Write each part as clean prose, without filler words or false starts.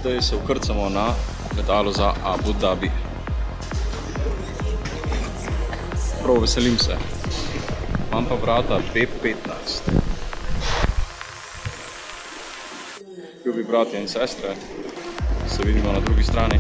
zdaj se vkrcamo na letalo za Abu Dhabi. Prav veselim se. Imam pa vrata B15. Ljubi bratje in sestre, se vidimo na drugi strani.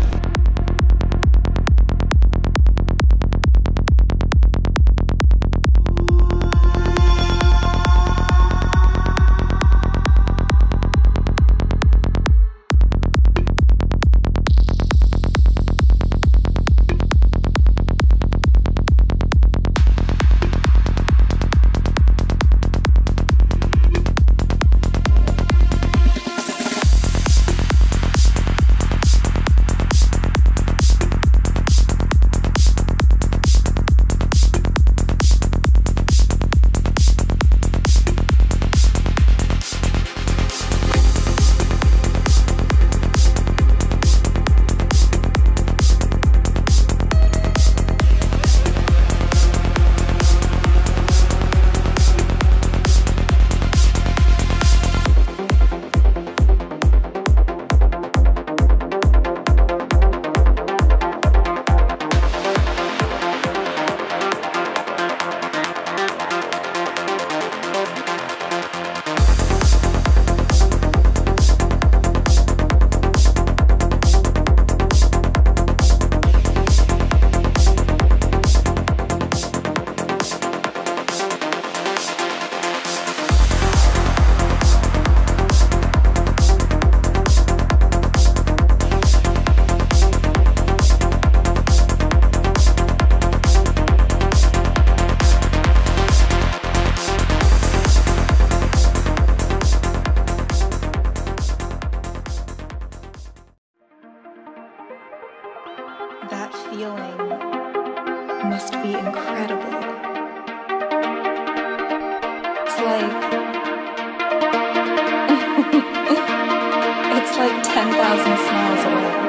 That feeling must be incredible. It's like 10,000 smiles away.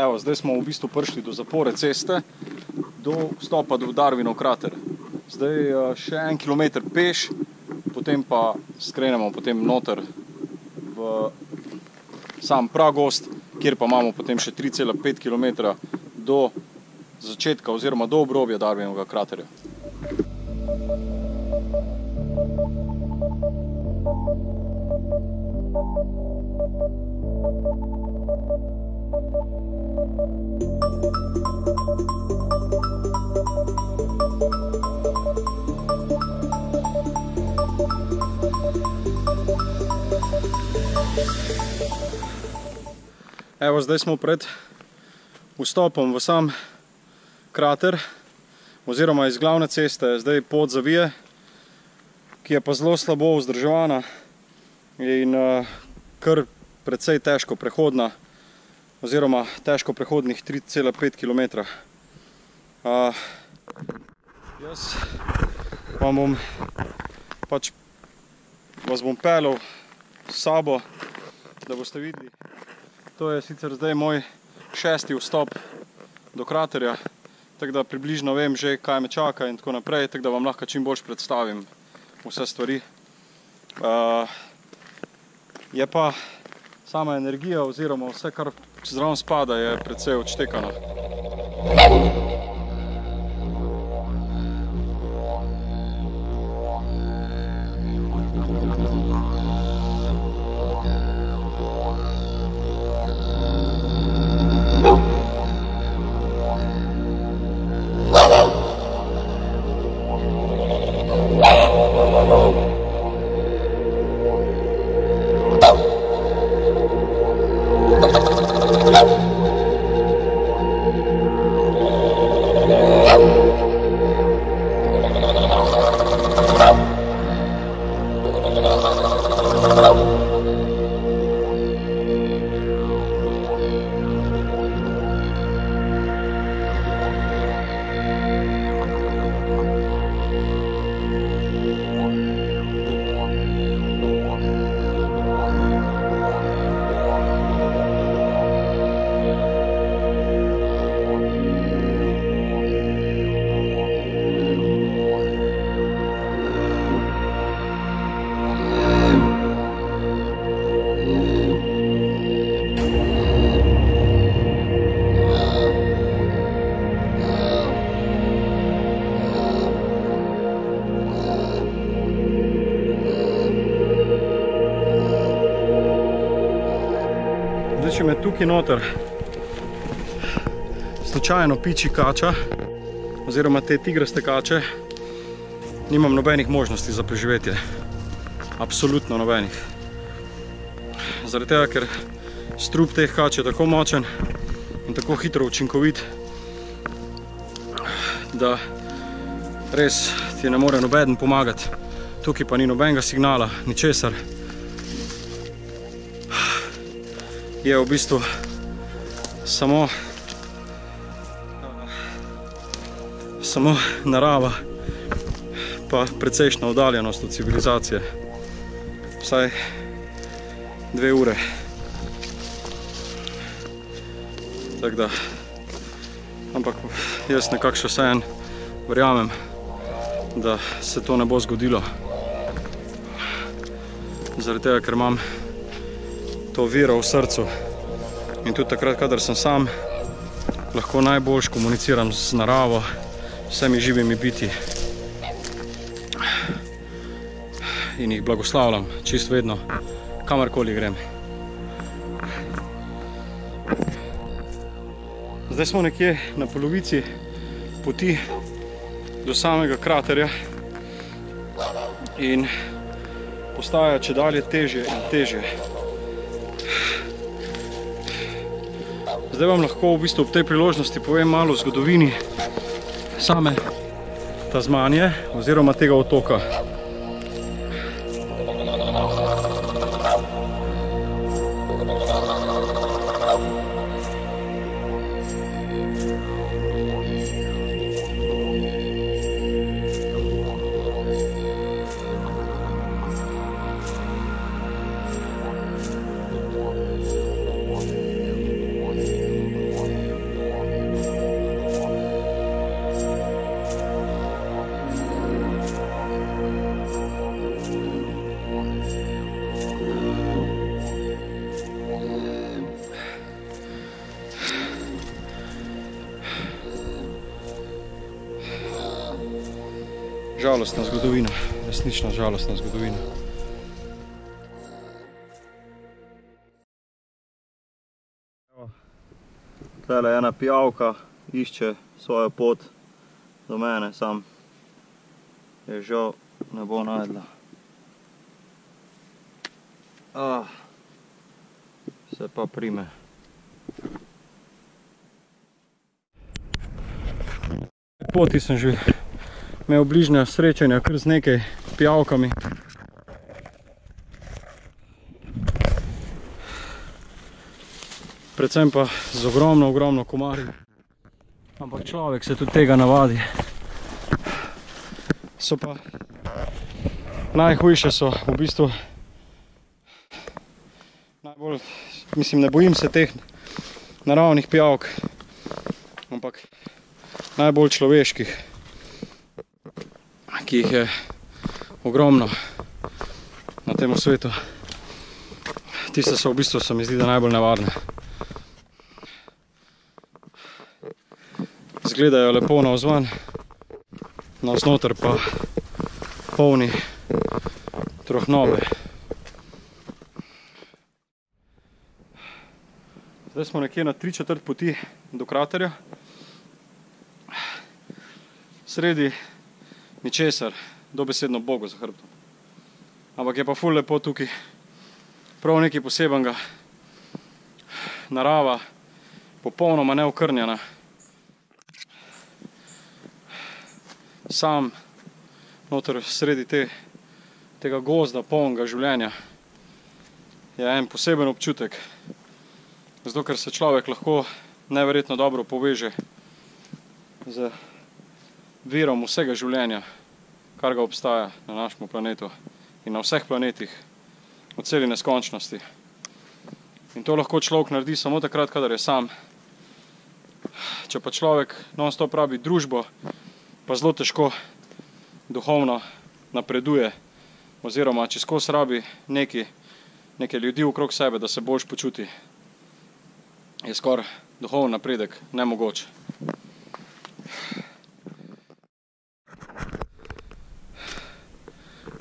Evo, zdaj smo v bistvu prišli do zapore ceste. do vstopa do Darwinov krater. Zdaj še 1 kilometer peš, potem pa skrenemo potem noter v sam pragost, kjer pa imamo potem še 3,5 km do začetka oziroma do obrobja Darwinovega kraterja. Evo, zdaj smo pred vstopom v sam krater, oziroma iz glavne ceste zdaj pot zavije, ki je pa zelo slabo vzdrževana in kar precej težko prehodna, oziroma težko prehodnih 3,5 km. Jaz vas bom peljal s sabo, da boste videli. To je sicer zdaj moj 6. vstop do kraterja, tako da približno vem že, kaj me čaka in tako naprej, tako da vam lahko čim bolj predstavim vse stvari. Je pa sama energija oziroma vse, kar zraven spada, je precej odštekano. Če me tukaj noter slučajno piči kača, oziroma te tigraste kače, nimam nobenih možnosti za preživetje. Absolutno nobenih. Zaradi tega, ker strup teh kač je tako močen in tako hitro učinkovit, da res ti ne more nobeden pomagati. Tukaj pa ni nobenega signala, ničesar. Je v bistvu samo narava, pa precejšnja oddaljenost od civilizacije. Vsaj 2 ure. Tako da, ampak jaz nekako še vseeno verjamem, da se to ne bo zgodilo. Zaradi tega, ker imam to vero v srcu in tudi takrat, kadar sem sam, lahko najbolj komuniciram z naravo, vsemi živimi bitji in jih blagoslavljam čisto vedno, kamorkoli grem. Zdaj smo nekje na polovici poti do samega kraterja in postaja čedalje težje in težje. Zdaj vam lahko v bistvu ob tej priložnosti povem malo o zgodovini same Tasmanije oziroma tega otoka. žalostna zgodovina, resnično žalostna zgodovina. Tele ena pijavka išče svojo pot do mene, sam je žal ne bo najdla. Se pa prime. Poti sem že imel bližnja srečanja kar z nekaj pijavkami. Predvsem pa z ogromno komarji. Ampak človek se tudi tega navadi. So pa najhujše so v bistvu najbolj, mislim, ne bojim se teh naravnih pijavk, ampak najbolj človeških, ki jih je ogromno na tem svetu. Tiste so v bistvu, se mi zdi, da najbolj nevarne. Izgledajo lepo navzven, navznoter pa polni trohnobe. Zdaj smo nekje na 3/4 poti do kraterja. Sredi ničesar, dobesedno Bogu za hrbtom. Ampak je pa ful lepo tukaj. Prav nekaj posebenega. Narava popolnoma neokrnjena. Sam noter sredi tega gozda, polnega življenja, je en poseben občutek. Zato, ker se človek lahko neverjetno dobro poveže z virom vsega življenja, kar ga obstaja na našem planetu in na vseh planetih v celi neskončnosti. In to lahko človek naredi samo takrat, kadar je sam. Če pa človek non-stop rabi družbo, pa zelo težko duhovno napreduje, oziroma če skozi rabi neke ljudi okrog sebe, da se boljš počuti, je skoraj duhovni napredek nemogoč.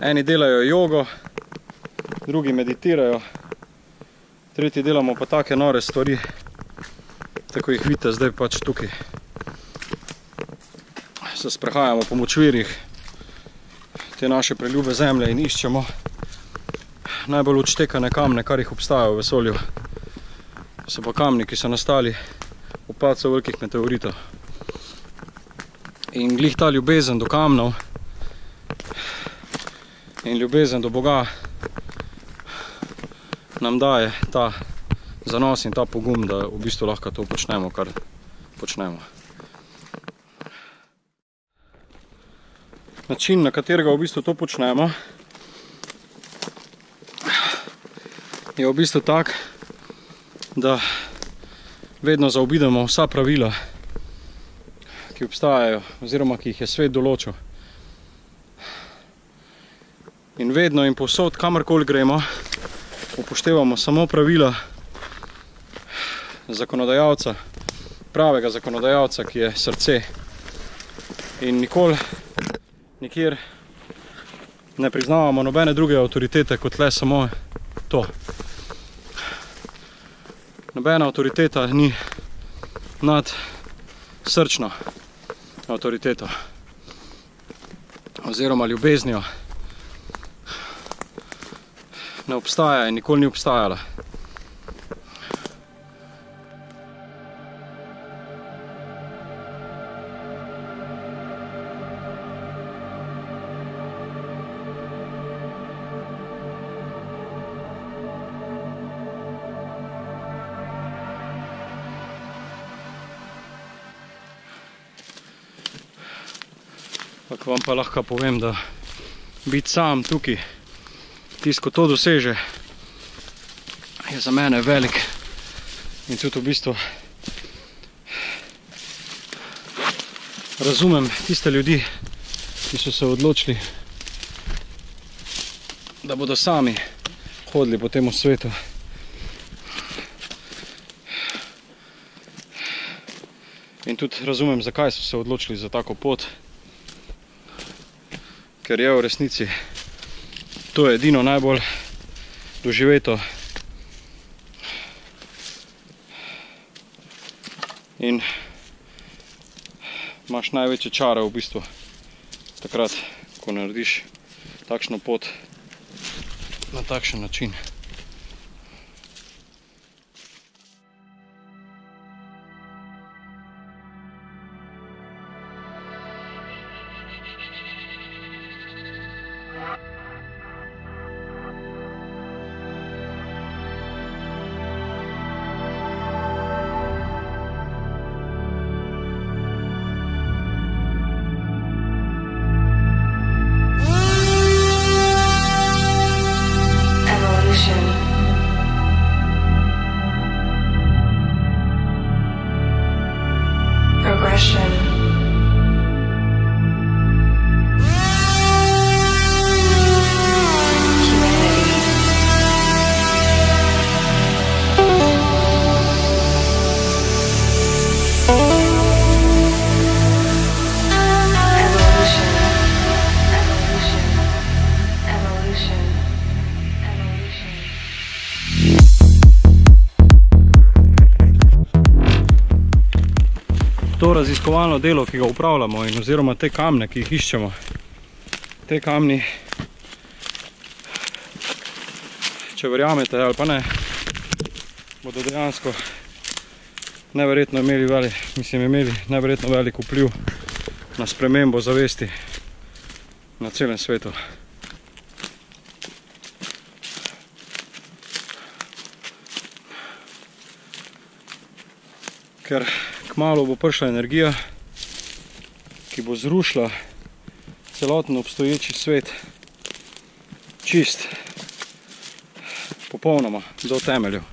Eni delajo jogo, drugi meditirajo, tretji delamo pa take nore stvari, tako jih vidite zdaj pač tukaj. Se sprehajamo po močvirjih te naše preljube zemlje in iščemo najbolj odštekane kamne, kar jih obstaja v vesolju. So pa kamni, ki so nastali v padcu velikih meteoritov. In glih ta ljubezen do kamnov in ljubezen do Boga nam daje ta zanos in ta pogum, da v bistvu lahko to počnemo, kar počnemo. Način, na katerega v bistvu to počnemo, je v bistvu tak, da vedno zaobidemo vsa pravila, ki obstajajo, oziroma ki jih je svet določil. In vedno in povsod, kamorkoli gremo, upoštevamo samo pravila zakonodajalca, pravega zakonodajalca, ki je srce. In nikoli nikjer ne priznavamo nobene druge avtoritete kot le samo to. Nobena avtoriteta ni nad srčno avtoriteto oziroma ljubeznijo. Ne obstaja in nikoli ni obstajala. Tako vam pa lahko povem, da biti sam tukaj, tisto, ko to doseže, je za mene velik. In tudi v bistvu razumem tiste ljudi, ki so se odločili, da bodo sami hodili po temu svetu. In tudi razumem, zakaj so se odločili za tako pot. ker je v resnici to je edino najbolj doživeto in imaš največje čare v bistvu takrat, ko narediš takšno pot na takšen način. Progression. To raziskovalno delo, ki ga upravljamo in oziroma te kamne, ki jih iščemo, te kamni, če verjamete ali pa ne, bodo dejansko neverjetno imeli neverjetno velik vpliv na spremembo zavesti na celem svetu. Ker kmalu bo prišla energija, ki bo zrušila celoten obstoječi svet čist, popolnoma do temeljev.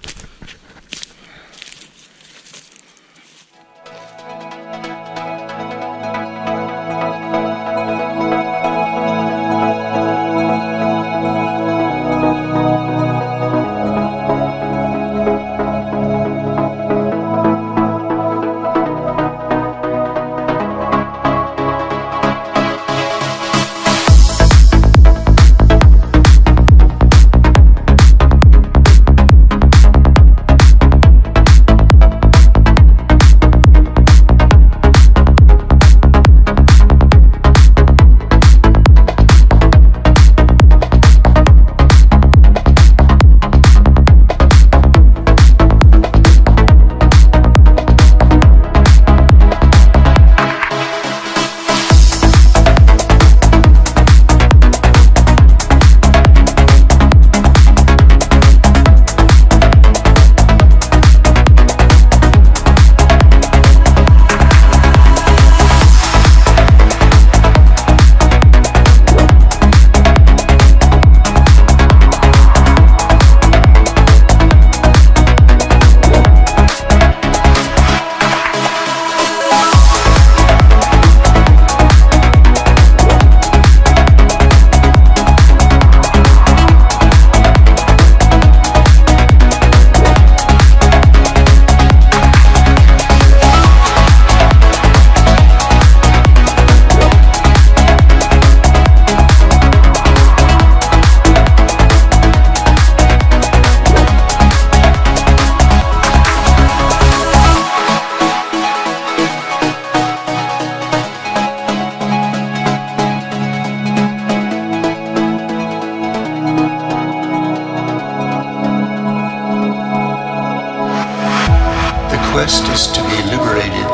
quest is to be liberated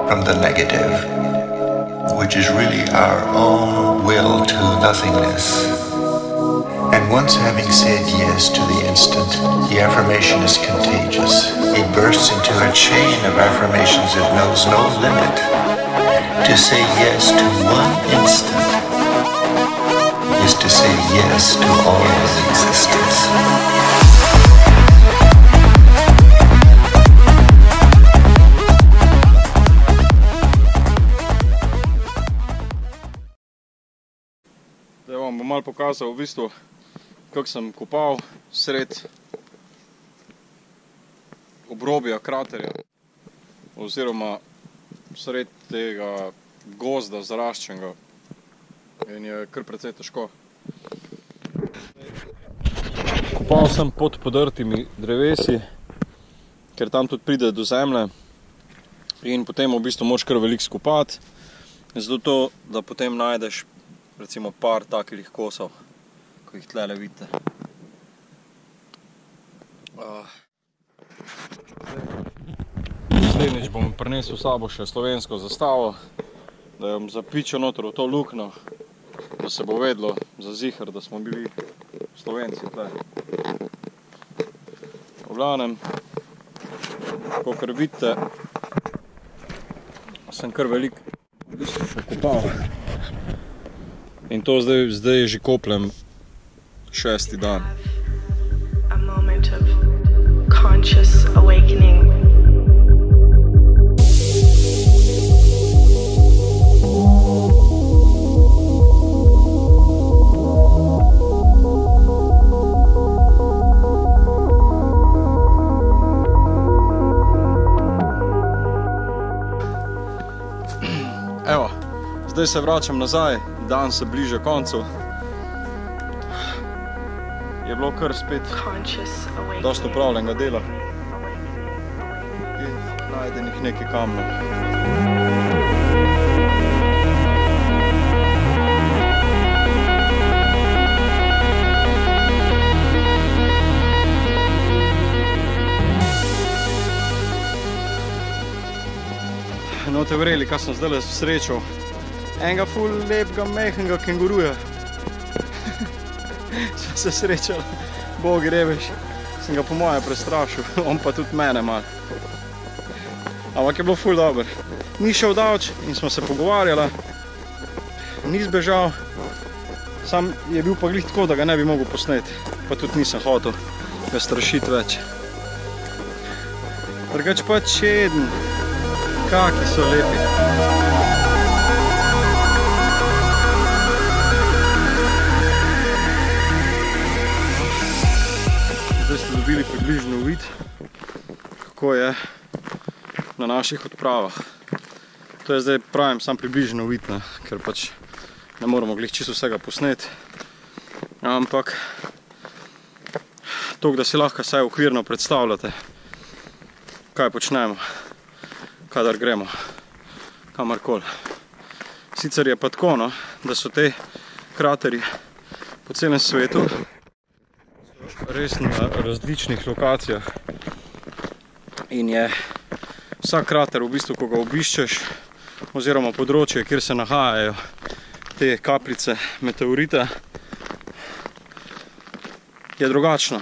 from the negative, which is really our own will to nothingness. And once having said yes to the instant, the affirmation is contagious. It bursts into a chain of affirmations that knows no limit. To say yes to one instant is to say yes to all of existence. Zdaj vam bom malo pokazal v bistvu, kako sem kopal sred obrobja kraterja oziroma sred tega gozda zaraščenega in je kar precej težko. Kopal sem pod podrtimi drevesi, ker tam tudi pride do zemlje in potem v bistvu moraš kar veliko skopati. Zato to, da potem najdeš recimo par takih kosov, ko jih tlele vidite. Naslednjič bom prinesel s sabo še slovensko zastavo, da jo bom zapičil noter v to luknjo, da se bo vedlo za ziher, da smo bili Slovenci tle. V glavnem, kakor vidite, sem kar veliko pokopal. In to zdaj že kopljem 6. dan. A moment of conscious awakening. Evo, zdaj se vračam nazaj, dan se bliža koncu. Je bilo kar spet dosta upravljenega dela in najdenih nekaj kamnov. No, te verjeli, kaj sem zdaj srečal. Enega ful lepega, mehkega kenguruja. Sem se srečal, bogi rebež. Sem ga po moje prestrašil, on pa tudi mene malo. Ampak je bilo ful dober. Ni šel daleč in smo se pogovarjali. Ni zbežal. Sam je bil pa glih tako, da ga ne bi mogel posneti. Pa tudi nisem hotel ga strašiti več. Drugač pa čeden. Kaki so lepi. Zdaj ste dobili približno uvid, kako je na naših odpravah. To je zdaj, pravim, sam približno uvid, ker pač ne moramo glih čisto vsega posneti. Ampak toliko, da si lahko vsaj okvirno predstavljate, kaj počnemo, kadar gremo kamorkoli. Sicer je pa tako, no, da so te kraterji po celem svetu res na različnih lokacijah in je vsak krater v bistvu, ko ga obiščeš, oziroma področje, kjer se nahajajo te kapljice meteorita, je drugačno.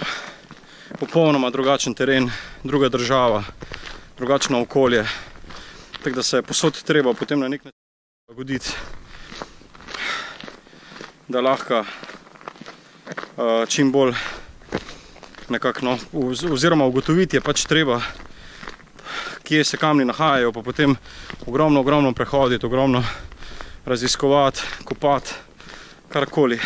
Popolnoma drugačen teren, druga država, drugačno okolje. Tako da se posod treba potem na nek način prilagoditi, da lahko čim bolj nekako, no, oziroma ugotoviti je pač treba, kje se kamni nahajajo, pa potem ogromno prehoditi, ogromno raziskovati, kopati, karkoli.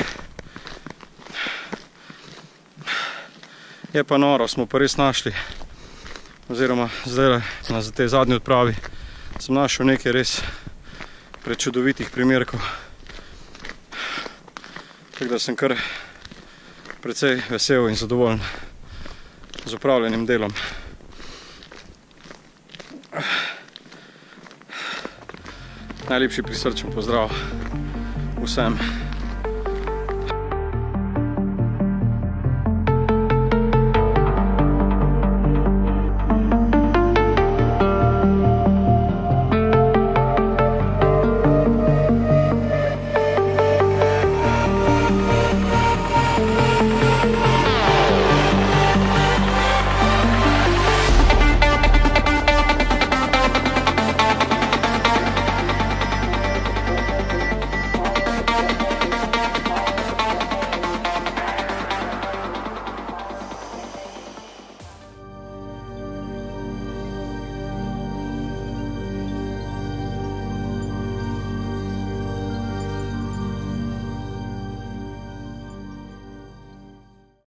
Je pa noro, smo pa res našli, oziroma zdaj na tej zadnji odpravi sem našel nekaj res prečudovitih primerkov. Tako da sem kar precej vesel in zadovoljen z opravljenim delom. Najlepši prisrčen pozdrav vsem.